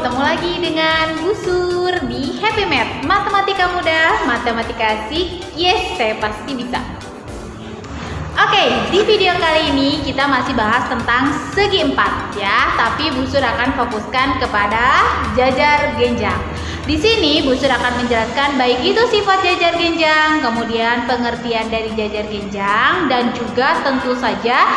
ketemu lagi dengan Bu Sur di Happy Math. Matematika mudah, matematika asik, yes saya pasti bisa. Oke, di video kali ini kita masih bahas tentang segi empat ya, tapi Bu Sur akan fokuskan kepada jajar genjang. Di sini Bu Sur akan menjelaskan baik itu sifat jajar genjang, kemudian pengertian dari jajar genjang, dan juga tentu saja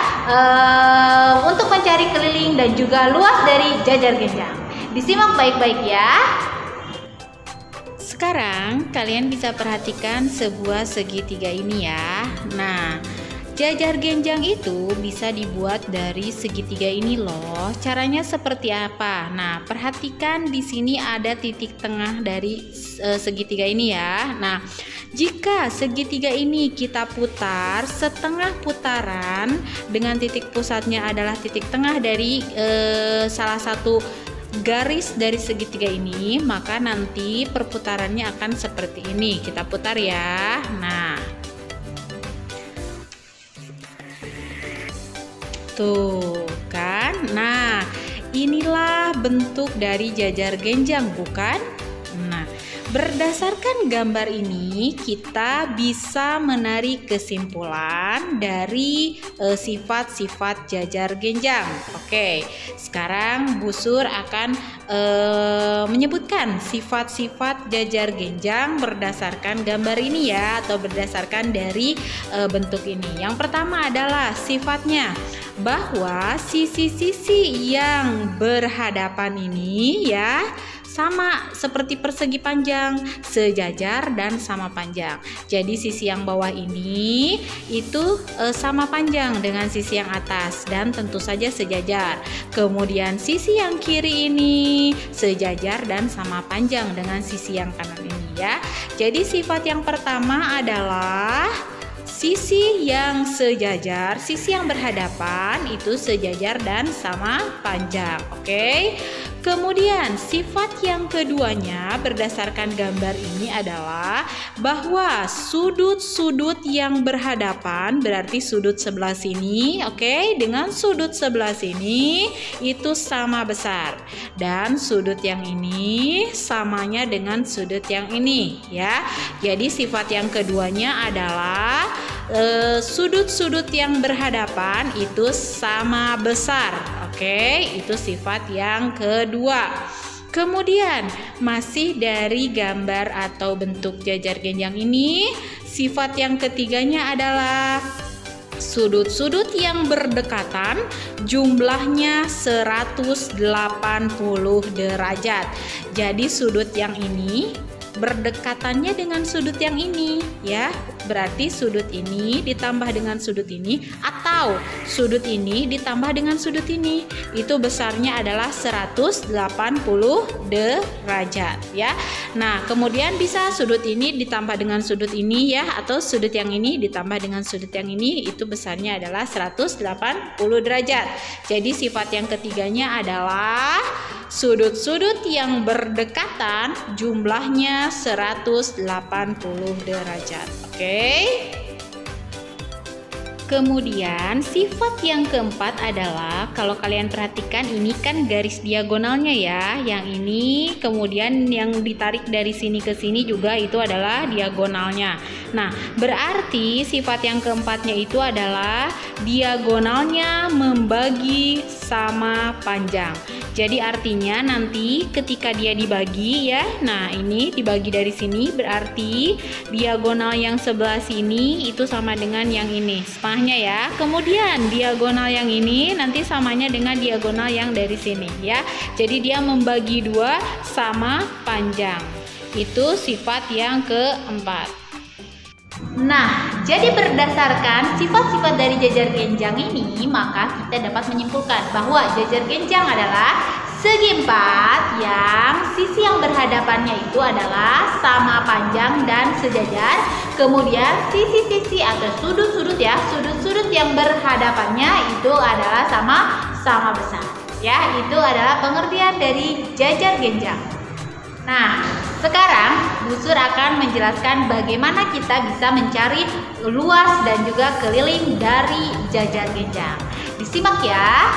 untuk mencari keliling dan juga luas dari jajar genjang. Disimak baik-baik ya. Sekarang kalian bisa perhatikan sebuah segitiga ini ya. Nah, jajar genjang itu bisa dibuat dari segitiga ini loh. Caranya seperti apa? Nah, perhatikan di sini ada titik tengah dari segitiga ini ya. Nah, jika segitiga ini kita putar setengah putaran dengan titik pusatnya adalah titik tengah dari salah satu garis dari segitiga ini, maka nanti perputarannya akan seperti ini. Kita putar ya. Nah, tuh kan. Nah, inilah bentuk dari jajar genjang, bukan? Nah, berdasarkan gambar ini kita bisa menarik kesimpulan dari sifat-sifat jajar genjang. Oke, sekarang Bu Sur akan menyebutkan sifat-sifat jajar genjang berdasarkan gambar ini ya, atau berdasarkan dari bentuk ini. Yang pertama adalah sifatnya, bahwa sisi-sisi yang berhadapan ini ya sama seperti persegi panjang, sejajar dan sama panjang. Jadi sisi yang bawah ini itu sama panjang dengan sisi yang atas dan tentu saja sejajar. Kemudian sisi yang kiri ini sejajar dan sama panjang dengan sisi yang kanan ini ya. Jadi sifat yang pertama adalah sisi yang sejajar, sisi yang berhadapan itu sejajar dan sama panjang. Oke. Kemudian sifat yang keduanya berdasarkan gambar ini adalah bahwa sudut-sudut yang berhadapan, berarti sudut sebelah sini, oke, dengan sudut sebelah sini itu sama besar, dan sudut yang ini samanya dengan sudut yang ini ya. Jadi sifat yang keduanya adalah sudut-sudut yang berhadapan itu sama besar. Oke, itu sifat yang kedua. Kemudian masih dari gambar atau bentuk jajar genjang ini, sifat yang ketiganya adalah sudut-sudut yang berdekatan jumlahnya 180 derajat. Jadi sudut yang ini berdekatannya dengan sudut yang ini ya, berarti sudut ini ditambah dengan sudut ini, atau sudut ini ditambah dengan sudut ini, itu besarnya adalah 180 derajat ya. Nah, kemudian bisa sudut ini ditambah dengan sudut ini ya, atau sudut yang ini ditambah dengan sudut yang ini, itu besarnya adalah 180 derajat. Jadi sifat yang ketiganya adalah sudut-sudut yang berdekatan jumlahnya 180 derajat. Oke. Kemudian sifat yang keempat adalah, kalau kalian perhatikan ini kan garis diagonalnya ya, yang ini kemudian yang ditarik dari sini ke sini juga itu adalah diagonalnya. Nah, berarti sifat yang keempatnya itu adalah diagonalnya membagi sama panjang. Jadi artinya nanti ketika dia dibagi ya, nah ini dibagi dari sini, berarti diagonal yang sebelah sini itu sama dengan yang ini, setengahnya ya. Kemudian diagonal yang ini nanti samanya dengan diagonal yang dari sini ya. Jadi dia membagi dua sama panjang. Itu sifat yang keempat. Nah, jadi berdasarkan sifat-sifat dari jajar genjang ini, maka kita dapat menyimpulkan bahwa jajar genjang adalah segi empat yang sisi yang berhadapannya itu adalah sama panjang dan sejajar. Kemudian sisi-sisi atau sudut-sudut ya, sudut-sudut yang berhadapannya itu adalah sama besar. Ya, itu adalah pengertian dari jajar genjang. Nah, sekarang Bu Sur akan menjelaskan bagaimana kita bisa mencari luas dan juga keliling dari jajar genjang. Disimak ya.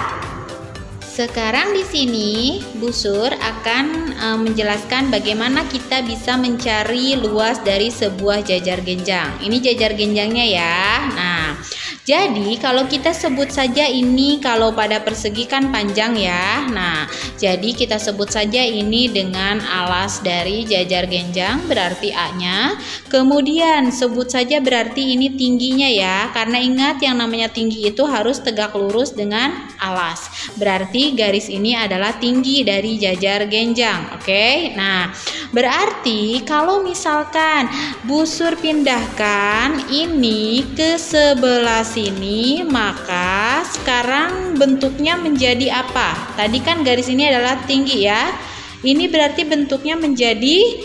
Sekarang di sini Bu Sur akan menjelaskan bagaimana kita bisa mencari luas dari sebuah jajar genjang. Ini jajar genjangnya ya. Nah, jadi kalau kita sebut saja ini, kalau pada persegi kan panjang ya. Nah, jadi kita sebut saja ini dengan alas dari jajar genjang, berarti A-nya. Kemudian sebut saja berarti ini tingginya ya. Karena ingat yang namanya tinggi itu harus tegak lurus dengan alas. Berarti garis ini adalah tinggi dari jajar genjang. Oke. Nah, berarti kalau misalkan Bu Sur pindahkan ini ke sebelah sini, maka sekarang bentuknya menjadi apa? Tadi kan garis ini adalah tinggi ya. Ini berarti bentuknya menjadi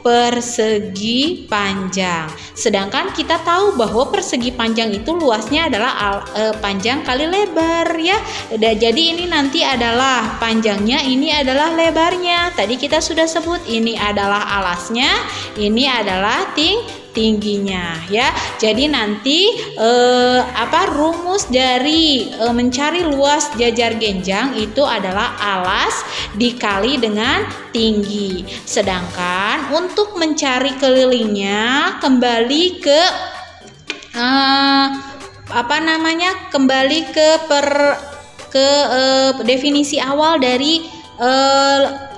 persegi panjang. Sedangkan kita tahu bahwa persegi panjang itu luasnya adalah panjang kali lebar ya. Jadi ini nanti adalah panjangnya, ini adalah lebarnya. Tadi kita sudah sebut ini adalah alasnya, ini adalah tingginya ya. Jadi nanti rumus dari mencari luas jajar genjang itu adalah alas dikali dengan tinggi. Sedangkan untuk mencari kelilingnya kembali ke kembali ke definisi awal dari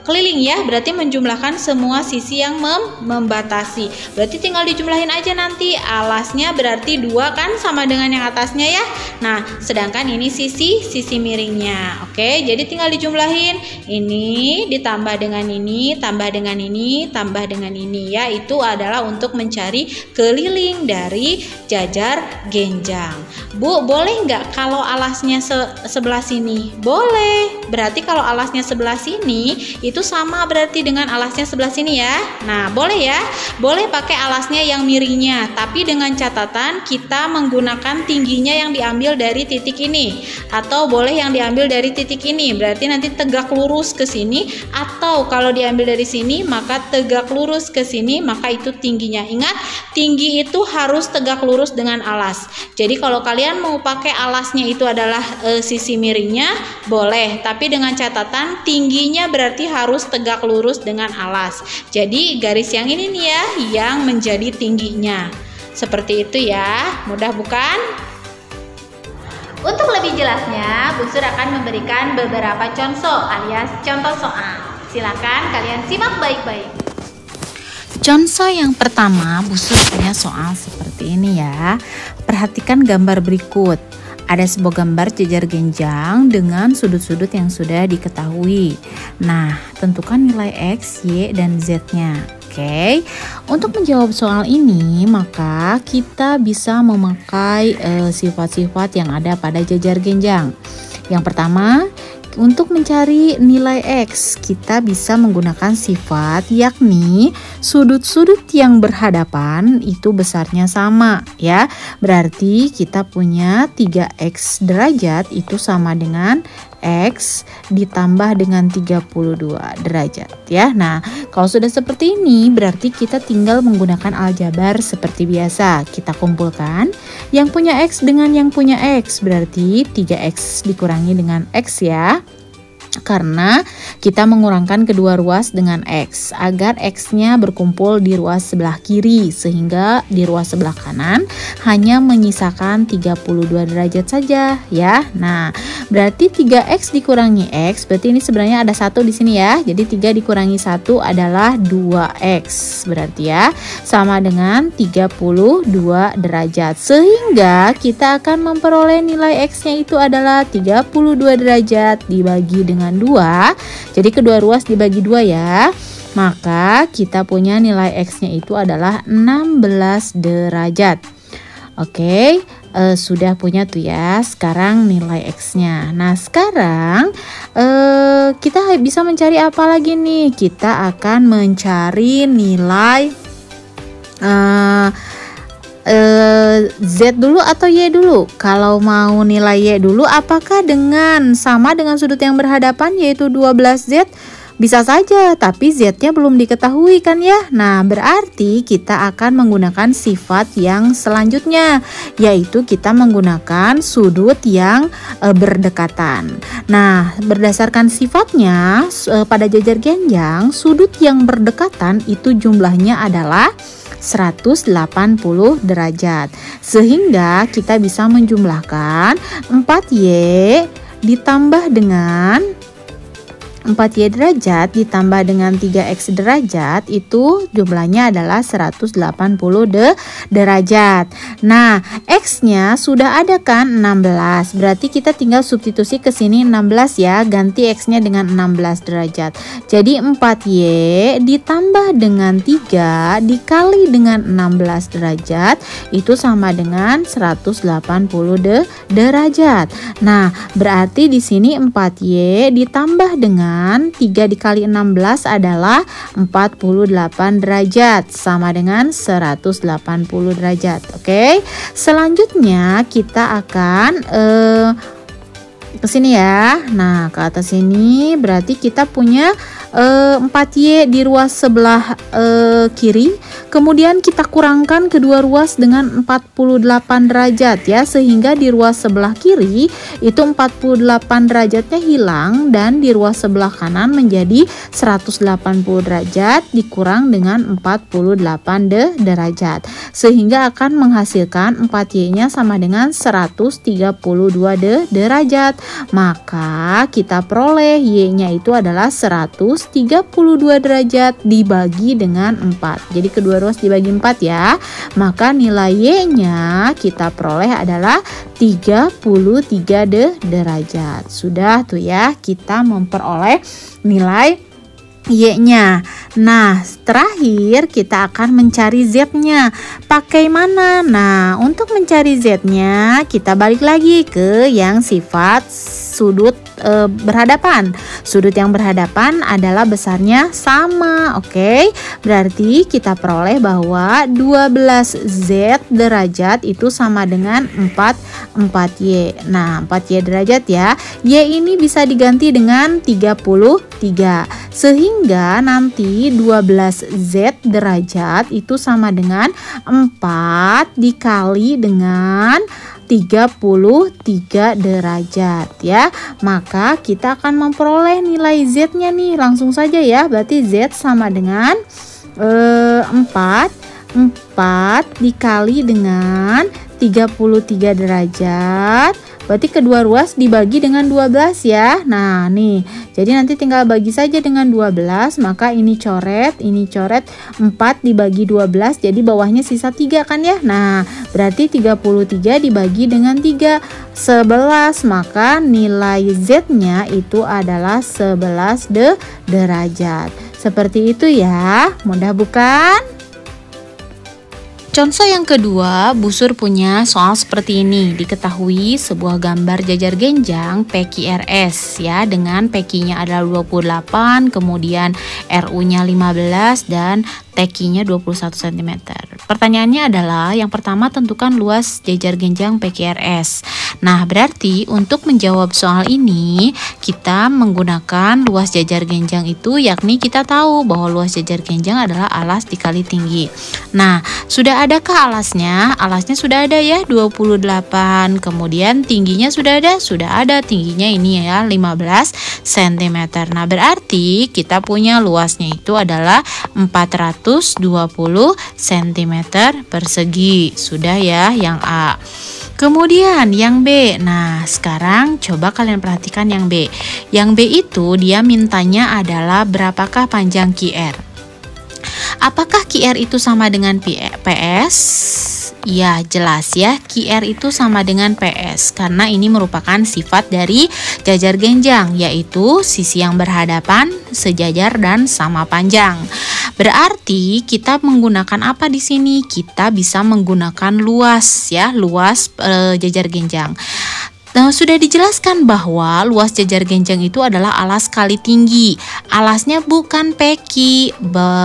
keliling ya, berarti menjumlahkan semua sisi yang membatasi. Berarti tinggal dijumlahin aja nanti. Alasnya berarti 2 kan, sama dengan yang atasnya ya. Nah, sedangkan ini sisi miringnya. Oke, jadi tinggal dijumlahin. Ini ditambah dengan ini, tambah dengan ini, tambah dengan ini ya. Itu adalah untuk mencari keliling dari jajar genjang. Bu, boleh nggak kalau alasnya sebelah sini? Boleh. Berarti kalau alasnya sebelah sini itu sama berarti dengan alasnya sebelah sini ya. Nah, boleh ya. Boleh pakai alasnya yang miringnya, tapi dengan catatan kita menggunakan tingginya yang diambil dari titik ini, atau boleh yang diambil dari titik ini. Berarti nanti tegak lurus ke sini, atau kalau diambil dari sini maka tegak lurus ke sini, maka itu tingginya. Ingat, tinggi itu harus tegak lurus dengan alas. Jadi kalau kalian mau pakai alasnya itu adalah sisi miringnya, boleh, tapi dengan catatan tingginya berarti harus tegak lurus dengan alas. Jadi garis yang ini nih ya yang menjadi tingginya. Seperti itu ya. Mudah bukan? Untuk lebih jelasnya, Bu Sur akan memberikan beberapa contoh alias contoh soal. Silakan kalian simak baik-baik. Contoh yang pertama, Bu Sur punya soal seperti ini ya. Perhatikan gambar berikut. Ada sebuah gambar jajar genjang dengan sudut-sudut yang sudah diketahui. Nah, tentukan nilai X, Y, dan Z-nya. Oke, untuk menjawab soal ini, maka kita bisa memakai sifat-sifat yang ada pada jajar genjang. Yang pertama, untuk mencari nilai X, kita bisa menggunakan sifat, yakni sudut-sudut yang berhadapan itu besarnya sama ya. Berarti kita punya 3X derajat itu sama dengan X ditambah dengan 32 derajat ya. Nah, kalau sudah seperti ini berarti kita tinggal menggunakan aljabar seperti biasa. Kita kumpulkan yang punya X dengan yang punya X, berarti 3X dikurangi dengan X ya. Karena kita mengurangkan kedua ruas dengan X agar X-nya berkumpul di ruas sebelah kiri, sehingga di ruas sebelah kanan hanya menyisakan 32 derajat saja ya. Nah, berarti 3X dikurangi X, berarti ini sebenarnya ada 1 di sini ya. Jadi 3 dikurangi 1 adalah 2X, berarti ya sama dengan 32 derajat. Sehingga kita akan memperoleh nilai X-nya itu adalah 32 derajat dibagi dengan 2, jadi kedua ruas dibagi 2 ya, maka kita punya nilai X-nya itu adalah 16 derajat. Oke, sudah punya tuh ya sekarang nilai X-nya. Nah, sekarang kita bisa mencari apa lagi nih? Kita akan mencari nilai Z dulu atau Y dulu? Kalau mau nilai Y dulu, apakah sama dengan sudut yang berhadapan yaitu 12Z? Bisa saja, tapi Z-nya belum diketahui kan ya. Nah, berarti kita akan menggunakan sifat yang selanjutnya, yaitu kita menggunakan sudut yang berdekatan. Nah, berdasarkan sifatnya pada jajar genjang, sudut yang berdekatan itu jumlahnya adalah 180 derajat. Sehingga kita bisa menjumlahkan 4Y ditambah dengan 4Y derajat ditambah dengan 3X derajat itu jumlahnya adalah 180 derajat. Nah, X-nya sudah ada kan 16. Berarti kita tinggal substitusi ke sini 16 ya, ganti X-nya dengan 16 derajat. Jadi 4Y ditambah dengan 3 dikali dengan 16 derajat itu sama dengan 180 derajat. Nah, berarti di sini 4Y ditambah dengan 3 dikali 16 adalah 48 derajat, sama dengan 180 derajat. Oke. Selanjutnya kita akan ke sini ya. Nah, ke atas sini berarti kita punya 4Y di ruas sebelah kiri. Kemudian kita kurangkan kedua ruas dengan 48 derajat ya, sehingga di ruas sebelah kiri itu 48 derajatnya hilang dan di ruas sebelah kanan menjadi 180 derajat dikurang dengan 48 derajat. Sehingga akan menghasilkan 4Y-nya sama dengan 132 derajat. Maka kita peroleh Y-nya itu adalah 132 derajat dibagi dengan 4. Jadi kedua ruas dibagi 4 ya. Maka nilai Y-nya kita peroleh adalah 33 derajat. Sudah tuh ya, kita memperoleh nilai Y-nya. Nah, terakhir kita akan mencari Z-nya. Pakai mana? Nah, untuk mencari Z-nya kita balik lagi ke yang sifat sudut berhadapan. Sudut yang berhadapan adalah besarnya sama. Oke. Berarti kita peroleh bahwa 12Z derajat itu sama dengan 4Y. Nah, 4Y derajat ya. Y ini bisa diganti dengan 33. Sehingga nanti 12Z derajat itu sama dengan 4 dikali dengan 33 derajat ya. Maka kita akan memperoleh nilai Z-nya nih langsung saja ya. Berarti Z sama dengan 4 dikali dengan 33 derajat. Berarti kedua ruas dibagi dengan 12 ya. Nah nih, jadi nanti tinggal bagi saja dengan 12. Maka ini coret 4 dibagi 12. Jadi bawahnya sisa 3 kan ya. Nah berarti 33 dibagi dengan 3 11. Maka nilai Z nya itu adalah 11 derajat. Seperti itu ya. Mudah bukan? Contoh yang kedua, Busur punya soal seperti ini. Diketahui sebuah gambar jajar genjang PQRS ya, dengan PQ-nya adalah 28, kemudian RU-nya 15 dan TQ-nya 21 cm. Pertanyaannya adalah yang pertama, tentukan luas jajar genjang PQRS. Nah, berarti untuk menjawab soal ini kita menggunakan luas jajar genjang itu, yakni kita tahu bahwa luas jajar genjang adalah alas dikali tinggi. Nah, sudah adakah alasnya? Alasnya sudah ada ya, 28. Kemudian tingginya sudah ada tingginya ini ya, 15 cm. Nah, berarti kita punya luasnya itu adalah 420 cm persegi. Sudah ya yang A. Kemudian yang B. Nah, sekarang coba kalian perhatikan yang B. Yang B itu dia mintanya adalah berapakah panjang QR. Apakah QR itu sama dengan PS? Ya, jelas ya, QR itu sama dengan PS karena ini merupakan sifat dari jajar genjang, yaitu sisi yang berhadapan, sejajar dan sama panjang. Berarti kita menggunakan apa di sini? Kita bisa menggunakan luas ya, luas jajar genjang. Dan sudah dijelaskan bahwa luas jajar genjang itu adalah alas kali tinggi. Alasnya bukan peki.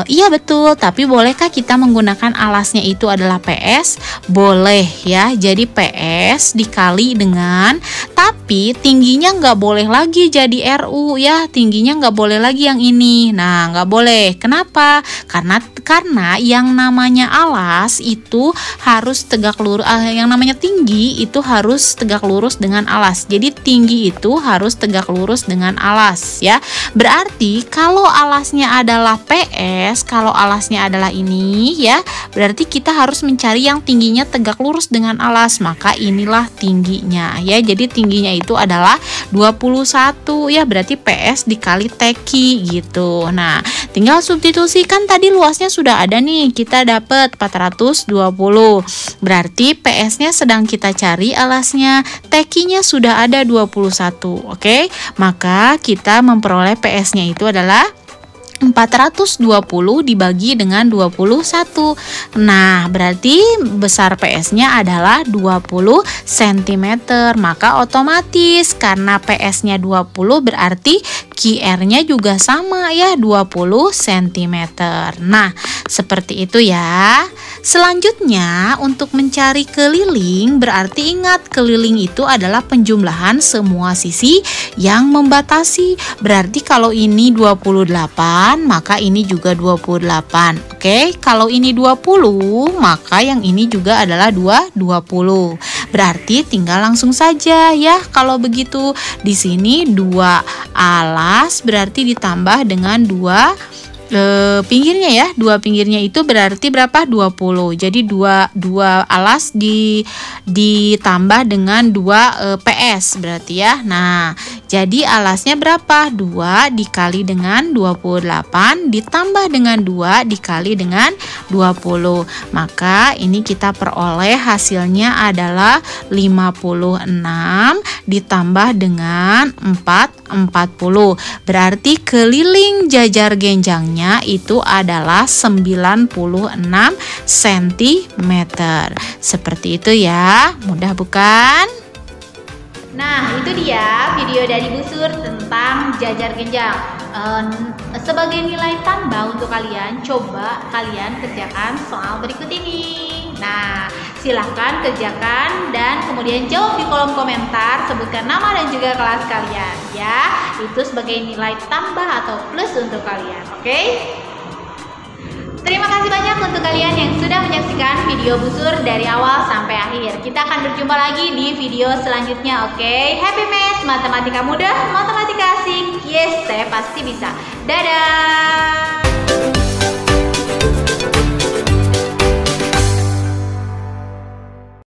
Iya betul, tapi bolehkah kita menggunakan alasnya itu adalah PS? Boleh ya, jadi PS dikali dengan, tapi tingginya nggak boleh lagi jadi RU ya, tingginya nggak boleh lagi yang ini. Nah, nggak boleh. Kenapa? Karena yang namanya alas itu harus tegak lurus, yang namanya tinggi itu harus tegak lurus dengan alas. Jadi tinggi itu harus tegak lurus dengan alas ya. Berarti kalau alasnya adalah PS, kalau alasnya adalah ini ya, berarti kita harus mencari yang tingginya tegak lurus dengan alas. Maka inilah tingginya ya. Jadi tingginya itu adalah 21 ya, berarti PS dikali teki gitu. Nah, tinggal substitusikan, tadi luasnya sudah ada nih, kita dapat 420. Berarti PS-nya sedang kita cari alasnya, tekinya sudah ada 21. Oke, maka kita memperoleh PS-nya itu adalah 420 dibagi dengan 21. Nah, berarti besar PS-nya adalah 20 cm. Maka otomatis karena PS-nya 20 berarti QR-nya juga sama ya, 20 cm. Nah, seperti itu ya. Selanjutnya untuk mencari keliling, berarti ingat keliling itu adalah penjumlahan semua sisi yang membatasi. Berarti kalau ini 28, maka ini juga 28. Oke, kalau ini 20, maka yang ini juga adalah 20. Berarti tinggal langsung saja ya. Kalau begitu di sini 2 alas berarti ditambah dengan 2 pinggirnya ya, 2 pinggirnya itu berarti berapa? 20. Jadi 2 alas ditambah dengan 2 PS berarti ya. Nah, jadi alasnya berapa? 2 dikali dengan 28 ditambah dengan 2 dikali dengan 20. Maka ini kita peroleh hasilnya adalah 56 ditambah dengan 40. Berarti keliling jajar genjangnya itu adalah 96 cm. Seperti itu ya, mudah bukan? Nah, itu dia video dari Bu Sur tentang jajar genjang. Sebagai nilai tambah untuk kalian, coba kalian kerjakan soal berikut ini. Nah, silahkan kerjakan dan kemudian jawab di kolom komentar, sebutkan nama dan juga kelas kalian ya. Itu sebagai nilai tambah atau plus untuk kalian, oke? Terima kasih banyak untuk kalian yang sudah menyaksikan video Bu Sur dari awal sampai akhir. Kita akan berjumpa lagi di video selanjutnya, oke? Happy Math, matematika mudah, matematika asik. Yes, saya pasti bisa. Dadah!